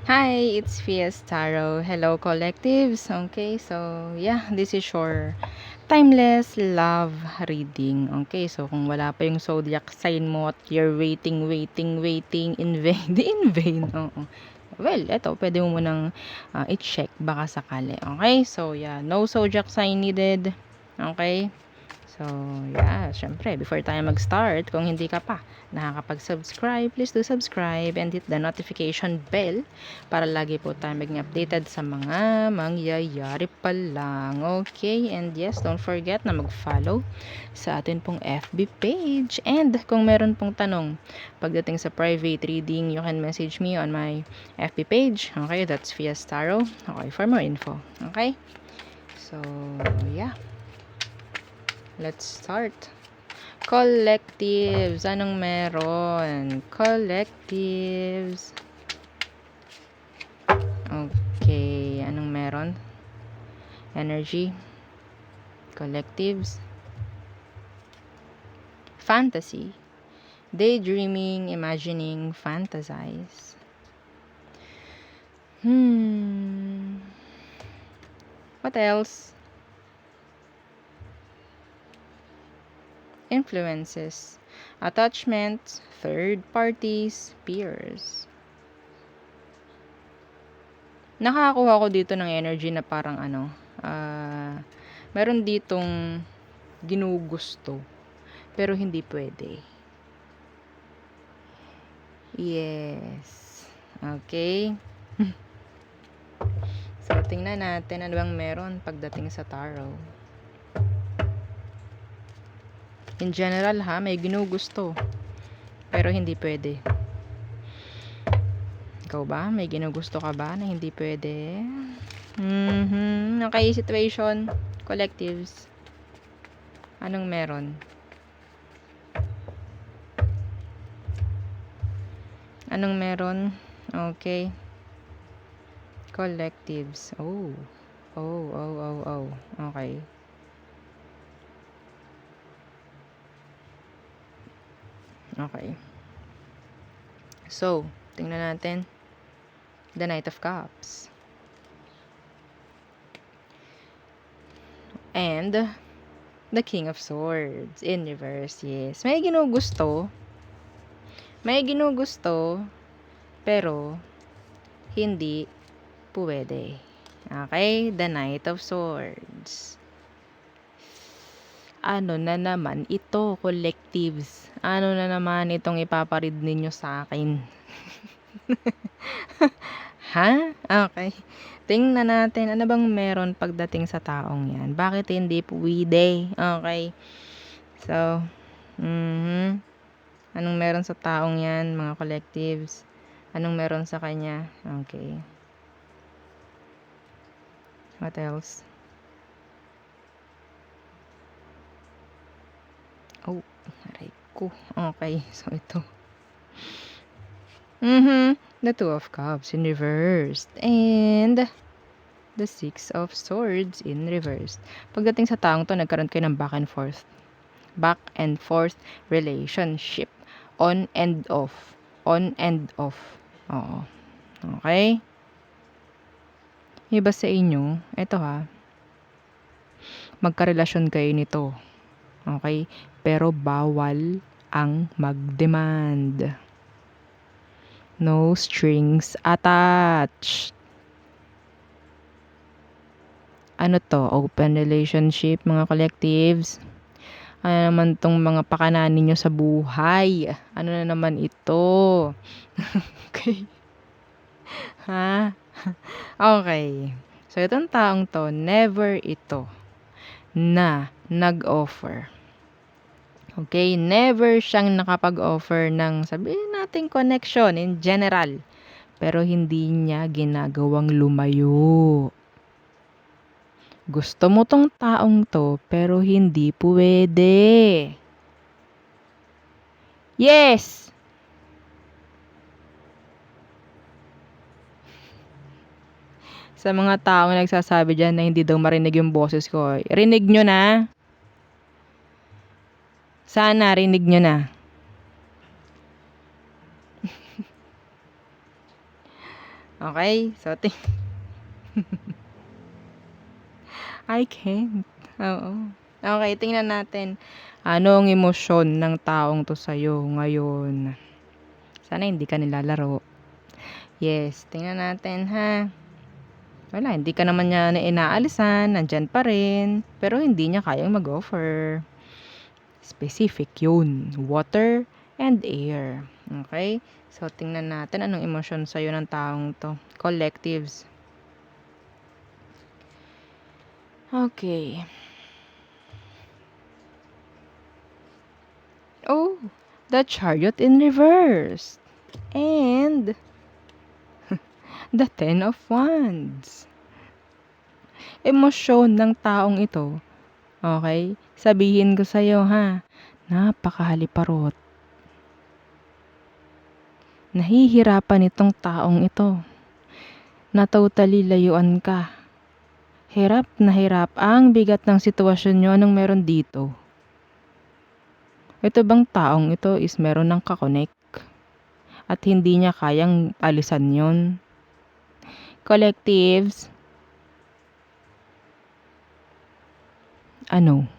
Hi, it's Fies Tarot. Hello, collectives. Okay, so yeah, this is your timeless love reading. Okay, so kung wala pa yung zodiac sign mo at you're waiting in vain, di in vain. Oo. Well, eto, pwede mo munang i-check baka sakali. Okay, so yeah, no zodiac sign needed. Okay. So, yeah, syempre, before tayo mag-start, kung hindi ka pa nakakapag-subscribe, please do subscribe and hit the notification bell para lagi po tayo maging updated sa mga mangyayari pa lang. Okay, and yes, don't forget na mag-follow sa atin pong FB page. And kung meron pong tanong pagdating sa private reading, you can message me on my FB page. Okay, that's Fiestaro. Okay, for more info. Okay, so, yeah. Let's start. Collectives. Anong meron? Collectives. Okay. Anong meron? Energy. Collectives. Fantasy. Daydreaming, imagining, fantasize. What else? Influences. Attachment, third parties, peers. Nakakakuha ko dito ng energy na parang meron ditong ginugusto pero hindi pwede. Yes. Okay. So, tingnan natin ano bang meron pagdating sa tarot. In general may ginugusto pero hindi pwede. Ikaw ba? May ginugusto ka ba na hindi pwede? Okay, situation. Collectives. Anong meron? Anong meron? Okay. Collectives. Oh. Okay. Okay. So, tingnan natin. The Knight of Cups. And the King of Swords in reverse. Yes. May ginugusto. Pero hindi pwede. Okay? The Knight of Swords. Ano na naman ito, collectives? Ano na naman itong ipaparid ninyo sa akin? Ha? Okay. Tingnan natin, ano bang meron pagdating sa taong yan? Bakit hindi pwede? Okay. So, anong meron sa taong yan, mga collectives? Anong meron sa kanya? Okay. What else? Oh, aray ko. Okay, so ito. The Two of Cups in reversed. And the Six of Swords in reversed. Pagdating sa taong to, nagkaroon kayo ng back and forth relationship. On and off. Oo. Okay? Iba sa inyo, ito magkarelasyon kayo nito. Okay? Pero bawal ang mag-demand. No strings attached. Ano to? Open relationship, mga collectives. Ano naman tong mga pakananin nyo sa buhay? Ano na naman ito? Okay. Ha? Okay. So, itong taong to, never ito na nag-offer. Okay? Never siyang nakapag-offer ng, sabihin natin, connection in general. Pero hindi niya ginagawang lumayo. Gusto mo tong taong to, pero hindi pwede. Yes! Sa mga taong nagsasabi dyan na hindi daw marinig yung boses ko, rinig nyo na. Sana rinig nyo na. Okay? So, I can't. Oo. Okay, tingnan natin. Ano ang emosyon ng taong 'to sa'yo ngayon? Sana hindi ka nilalaro. Yes, tingnan natin ha. Wala, hindi ka naman niya na inaalisan, nandiyan pa rin, pero hindi niya kayang mag-offer. Specific yun. Water and air. Okay? So, tingnan natin anong emosyon sa'yo ng taong 'to. Collectives. Okay. Oh, the Chariot in reverse. And the Ten of Wands. Emosyon ng taong ito. Okay? Sabihin ko sa'yo ha. Napakahaliparot. Nahihirapan itong taong ito. Na totally layuan ka. Hirap na hirap ang bigat ng sitwasyon nyo. Anong meron dito? Ito bang taong ito is meron ng kakonek at hindi niya kayang alisan yon? Collectives, ano?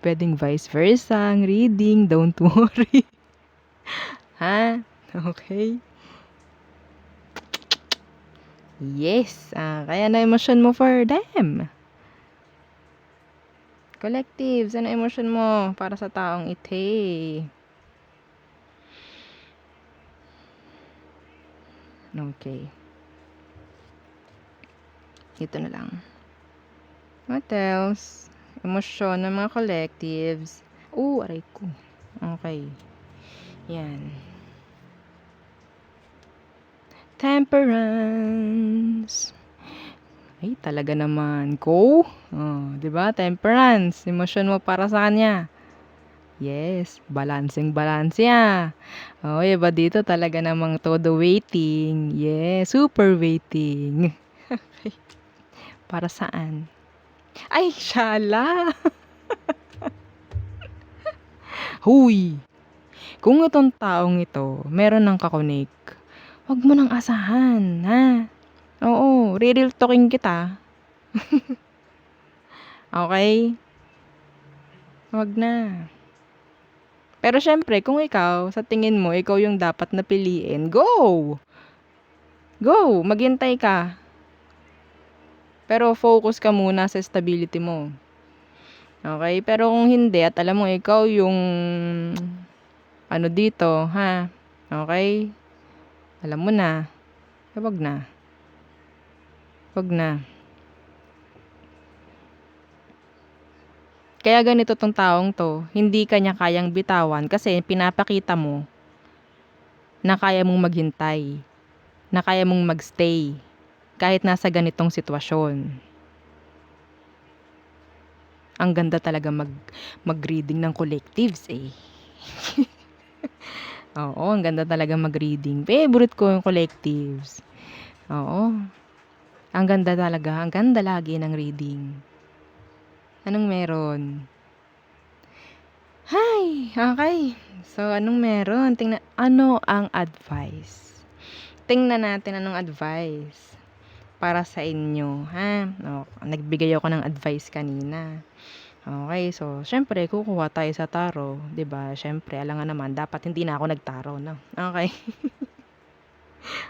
Pwedeng vice versa ang reading, don't worry. Ha? Okay? Yes, kaya na emosyon mo for them. Collectives, ano emosyon mo para sa taong ite? Okay. Ito na lang. What else? Emosyon ng mga collectives. Aray ko. Okay. Yan. Temperance. Ay, talaga naman. Go. 'Di ba? Temperance. Emosyon mo para sa kanya. Yes, balancing ya. Iba dito talaga namang todo waiting. Yes, super waiting. Para saan? Ay, shala. Huy. Kung itong taong ito, meron ng kakonek, wag mo nang asahan, ha? Oo, real talking kita. Okay? Wag na. Pero syempre, kung ikaw, sa tingin mo, ikaw yung dapat na piliin, go! Go! Maghintay ka. Pero focus ka muna sa stability mo. Okay? Pero kung hindi, at alam mo, ikaw yung ano dito, ha? Okay? Alam mo na. Wag na. Wag na. Kaya ganito tong taong to, hindi kanya kayang bitawan kasi pinapakita mo na kaya mong maghintay, na kaya mong magstay kahit nasa ganitong sitwasyon. Ang ganda talaga mag-reading ng collectives eh. Oo, ang ganda talaga mag-reading. Favorite ko yung collectives. Oo. Ang ganda talaga, ang ganda lagi ng reading. Anong meron? Hay, okay. So, anong meron? Tingnan, ano ang advice? Tingnan natin anong advice para sa inyo, ha? Nagbigay ako ng advice kanina. Okay, so, syempre, kukuha tayo sa tarot, 'di ba? Syempre, alangan naman, dapat hindi na ako nagtaro, no? Okay.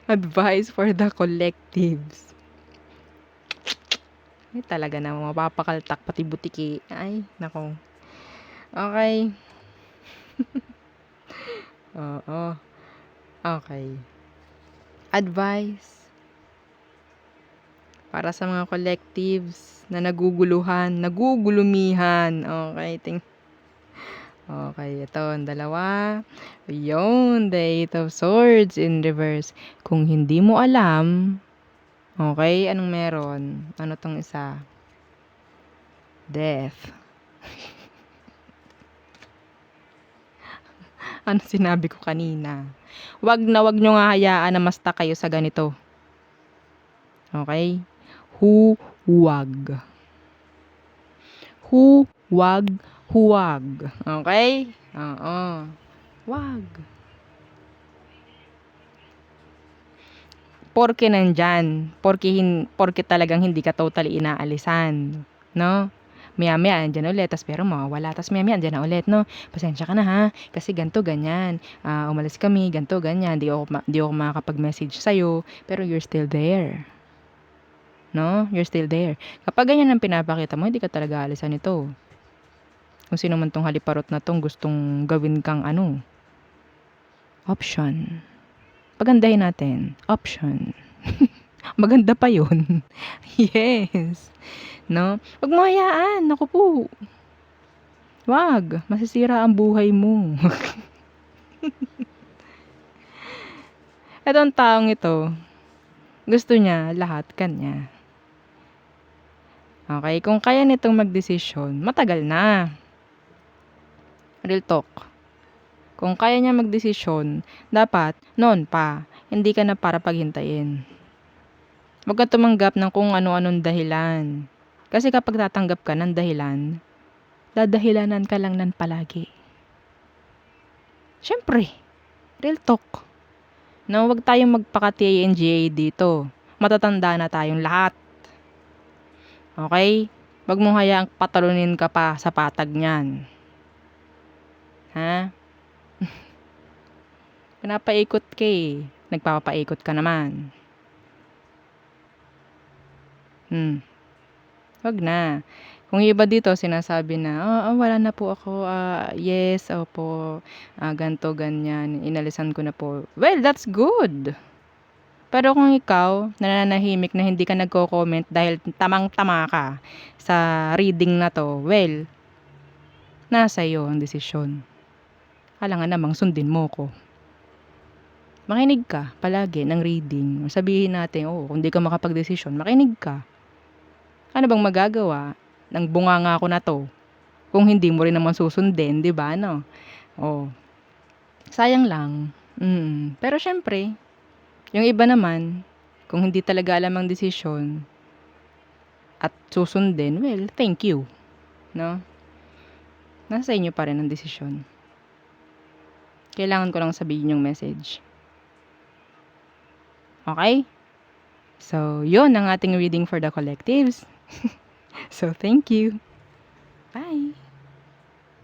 Advice for the collectives. Ay, talaga na, mapapakaltak pati butiki. Ay, nako. Okay. Oo. Okay. Advice para sa mga collectives na naguguluhan, nagugulumihan. Okay, okay, ito ang dalawa. Yun, the Eight of Swords in reverse. Kung hindi mo alam, okay, anong meron? Ano tong isa? Death. Ano sinabi ko kanina? Wag nyo nga hayaan na masta kayo sa ganito. Okay? Huwag. Huwag. Okay? Oo. Wag. porke nandyan, porke talagang hindi ka totally inaalisan, no? Maya-maya andyan ulit, tas pero mawawala, tas maya-maya andyan na ulit, no? Pasensya ka na ha, kasi ganto ganyan, umalis kami, ganto ganyan, di ako makakapag-message sa'yo, pero you're still there, no? You're still there. Kapag ganyan ang pinapakita mo, hindi ka talaga alisan nito. Kung sino man tong haliparot na tong gustong gawin kang option. Pagandahin natin, option. Maganda pa yun. Yes. No? Wag mo hayaan. Naku po. Wag. Masisira ang buhay mo. Etong taong ito, gusto niya lahat kanya. Okay? Kung kaya nitong magdesisyon, matagal na. Real talk. Kung kaya niya magdesisyon, dapat noon pa. Hindi ka na para paghintayin. Huwag ka tumanggap ng kung ano-anong dahilan. Kasi kapag tatanggap ka ng dahilan, dadahilanan ka lang nan palagi. Siyempre, real talk. No, huwag tayong magpaka-TNGA dito. Matatanda na tayong lahat. Okay? Huwag mong hayaang patalunin ka pa sa patag niyan. Ha? Pinapaikot ka eh. Nagpapaikot ka naman. Wag na. Kung yung iba dito sinasabi na, wala na po ako, yes, opo, ganto, ganyan, inalisan ko na po. Well, that's good. Pero kung ikaw, nananahimik na hindi ka nagko-comment dahil tamang-tama ka sa reading na to, well, nasa iyo ang desisyon. Kailangan namang sundin mo ko. Makinig ka palagi ng reading. Sabihin natin, kung di ka makapag-desisyon, makinig ka. Ano bang magagawa? Nang bunganga ko na to. Kung hindi mo rin naman susundin, 'di ba, no? Sayang lang. Pero syempre, yung iba naman, kung hindi talaga alam ang desisyon at susundin, well, thank you. No? Nasa inyo pa rin ang desisyon. Kailangan ko lang sabihin yung message. Okay? So, yun ang ating reading for the collectives. So, thank you. Bye!